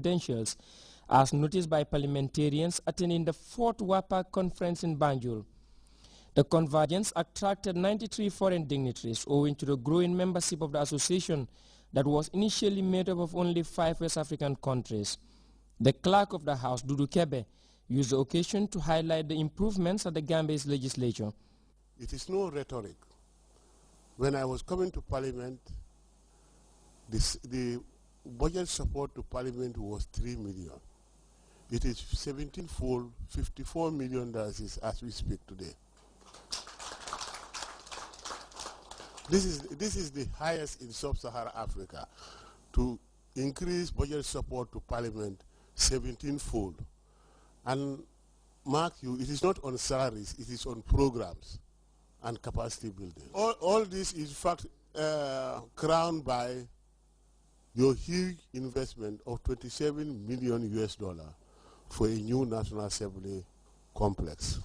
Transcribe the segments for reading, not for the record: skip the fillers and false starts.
credentials, as noticed by parliamentarians attending the 4th WAPAC conference in Banjul. The convergence attracted 93 foreign dignitaries owing to the growing membership of the association that was initially made up of only 5 West African countries. The clerk of the House, Dudu Kebe, used the occasion to highlight the improvements at the Gambia's legislature. It is no rhetoric. When I was coming to Parliament, the budget support to Parliament was 3 million. It is 17-fold, $54 million as we speak today. This is the highest in sub-Saharan Africa, to increase budget support to Parliament 17-fold. And mark you, it is not on salaries, it is on programs and capacity building. All this is in fact crowned by your huge investment of $27 million for a new National Assembly complex.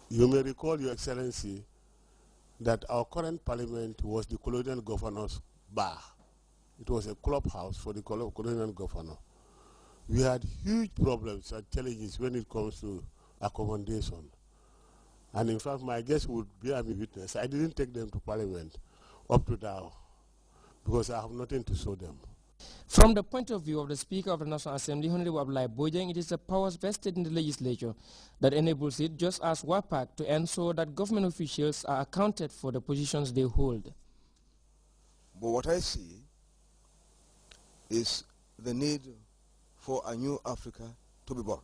You may recall, Your Excellency, that our current parliament was the colonial governor's bar. It was a clubhouse for the colonial governor. We had huge problems and challenges when it comes to accommodation. And in fact, my guests would bear me witness. I didn't take them to Parliament up to now because I have nothing to show them. From the point of view of the Speaker of the National Assembly, Honorable Abdoulaye Bojang, it is the powers vested in the legislature that enables it, just as WAPAC, to ensure that government officials are accounted for the positions they hold. But what I see is the need for a new Africa to be born.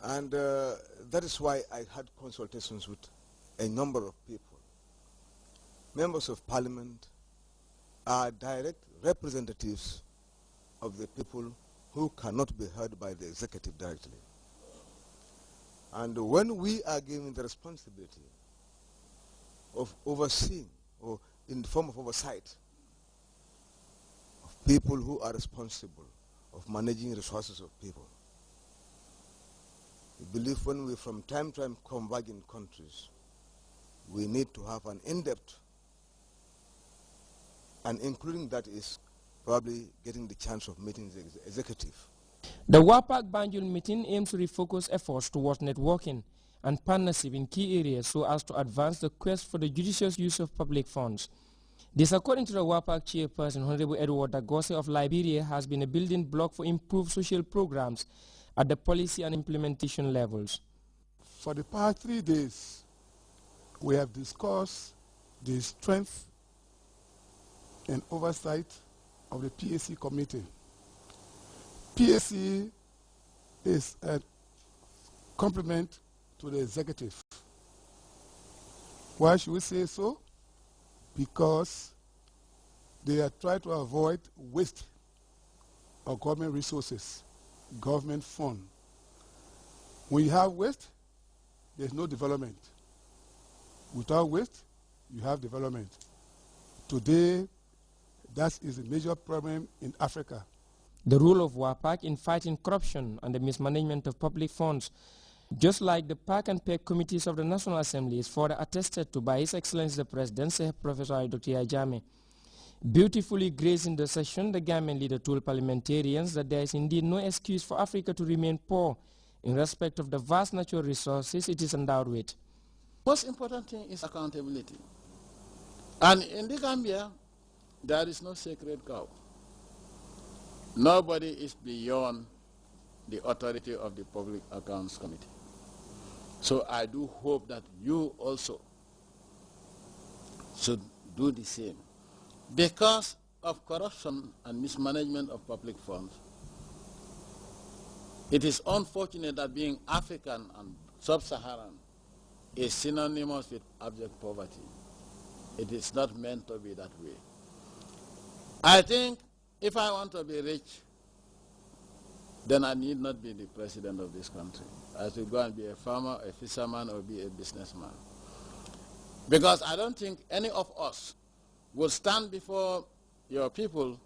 And that is why I had consultations with a number of people. Members of Parliament are direct representatives of the people who cannot be heard by the executive directly. And when we are given the responsibility of overseeing, or in the form of oversight, of people who are responsible of managing resources of people, we believe when we from time to time converge in countries, we need to have an in-depth, and including that is probably getting the chance of meeting the executive. The WAPAC Banjul meeting aims to refocus efforts towards networking and partnership in key areas so as to advance the quest for the judicious use of public funds. This, according to the WAPAC chairperson, Honorable Edward Dagose of Liberia, has been a building block for improved social programs at the policy and implementation levels. For the past 3 days, we have discussed the strength and oversight of the PAC committee. PAC is a complement to the executive. Why should we say so? Because they are trying to avoid waste of government resources, government fund. When you have waste, there's no development. Without waste, you have development. Today, that is a major problem in Africa. The role of WAPAC in fighting corruption and the mismanagement of public funds, just like the PAC and PEC committees of the National Assembly, is further attested to by His Excellency the President, Professor Dr. Ajame. Beautifully gracing the session, the Gambian leader told parliamentarians that there is indeed no excuse for Africa to remain poor in respect of the vast natural resources it is endowed with. Most important thing is accountability. And in the Gambia, there is no sacred cow. Nobody is beyond the authority of the Public Accounts Committee. So I do hope that you also should do the same. Because of corruption and mismanagement of public funds, it is unfortunate that being African and sub-Saharan is synonymous with abject poverty. It is not meant to be that way. I think if I want to be rich, then I need not be the president of this country. I should go and be a farmer, a fisherman, or be a businessman. Because I don't think any of us will stand before your people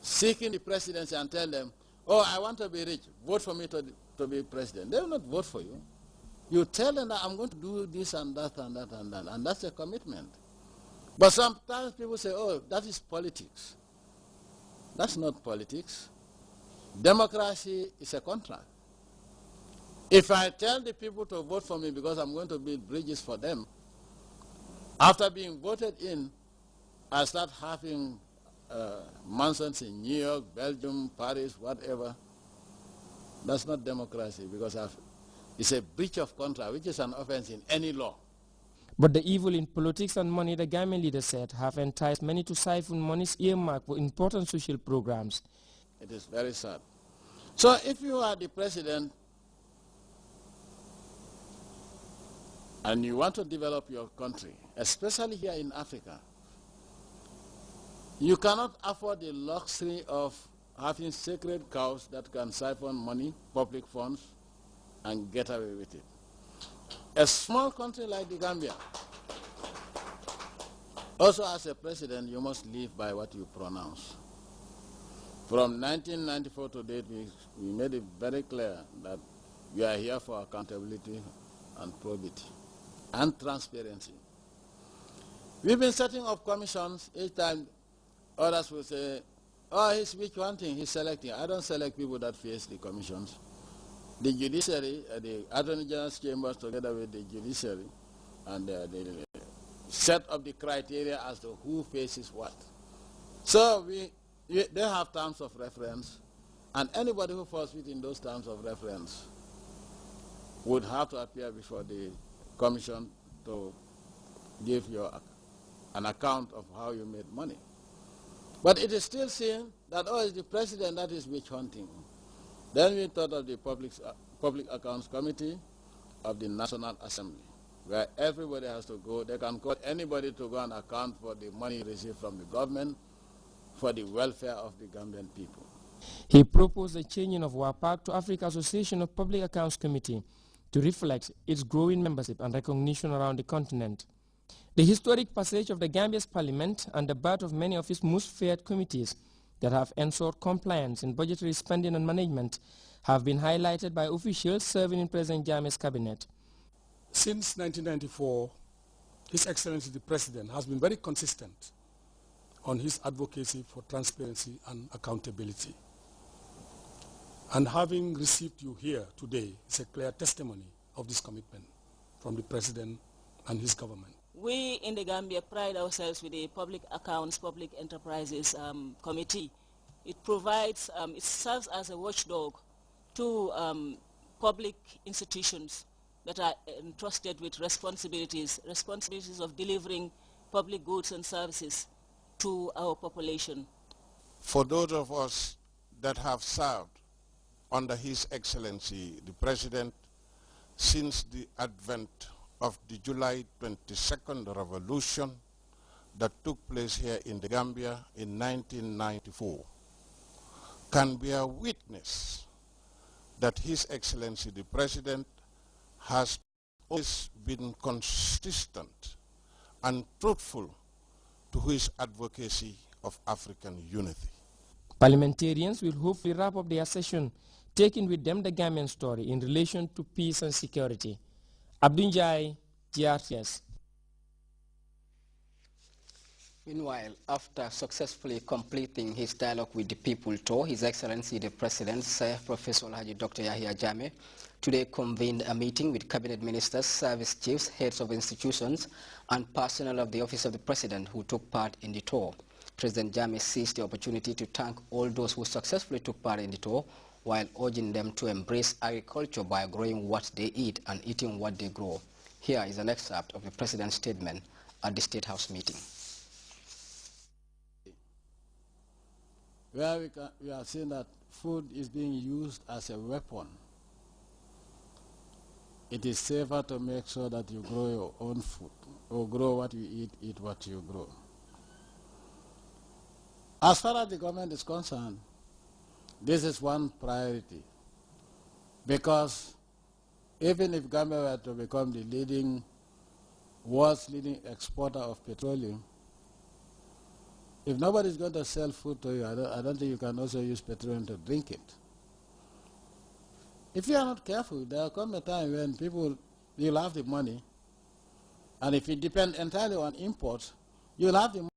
seeking the presidency and tell them, oh, I want to be rich, vote for me to be president. They will not vote for you. You tell them that I'm going to do this and that and that and that, and that's a commitment. But sometimes people say, oh, that is politics. That's not politics. Democracy is a contract. If I tell the people to vote for me because I'm going to build bridges for them, after being voted in, I start having mansions in New York, Belgium, Paris, whatever. That's not democracy because it's a breach of contract, which is an offense in any law. But the evil in politics and money, the Gambian leader said, have enticed many to siphon monies earmarked for important social programs. It is very sad. So if you are the president and you want to develop your country, especially here in Africa, you cannot afford the luxury of having sacred cows that can siphon money, public funds, and get away with it. A small country like the Gambia, also as a president, you must live by what you pronounce. From 1994 to date, we made it very clear that we are here for accountability and probity and transparency. We've been setting up commissions. Each time others will say, oh, he's which one thing, he's selecting. I don't select people that face the commissions. The judiciary, the Attorney General's chambers together with the judiciary, and they set up the criteria as to who faces what. So they have terms of reference, and anybody who falls within those terms of reference would have to appear before the commission to give you an account of how you made money. But it is still seen that, oh, it's the president that is witch hunting. Then we thought of the Public Accounts Committee of the National Assembly, where everybody has to go. They can call anybody to go and account for the money received from the government for the welfare of the Gambian people. He proposed the changing of WAPAC to Africa Association of Public Accounts Committee to reflect its growing membership and recognition around the continent. The historic passage of the Gambia's parliament and the birth of many of its most feared committees that have ensured compliance in budgetary spending and management have been highlighted by officials serving in President Jammeh's cabinet. Since 1994, His Excellency the President has been very consistent on his advocacy for transparency and accountability. And having received you here today is a clear testimony of this commitment from the President and his government. We in the Gambia pride ourselves with the Public Accounts, Public Enterprises Committee. It provides, it serves as a watchdog to public institutions that are entrusted with responsibilities of delivering public goods and services to our population. For those of us that have served under His Excellency the President since the advent of the July 22nd revolution that took place here in the Gambia in 1994, can bear witness that His Excellency the President has always been consistent and truthful to his advocacy of African unity. Parliamentarians will hopefully wrap up their session, taking with them the Gambian story in relation to peace and security. Abdunjai, Grts. Meanwhile, after successfully completing his dialogue with the people tour, His Excellency the President, Sir Professor Haji Dr. Yahya Jammeh, today convened a meeting with cabinet ministers, service chiefs, heads of institutions, and personnel of the Office of the President who took part in the tour. President Jammeh seized the opportunity to thank all those who successfully took part in the tour, while urging them to embrace agriculture by growing what they eat and eating what they grow. Here is an excerpt of the President's statement at the State House meeting. Where we are seeing that food is being used as a weapon. It is safer to make sure that you grow your own food, or grow what you eat what you grow. As far as the government is concerned, this is one priority, because even if Gambia were to become the world's leading exporter of petroleum, if nobody is going to sell food to you, I don't think you can also use petroleum to drink it. If you are not careful, there will come a time when you'll have the money, and if you depend entirely on imports, You'll have the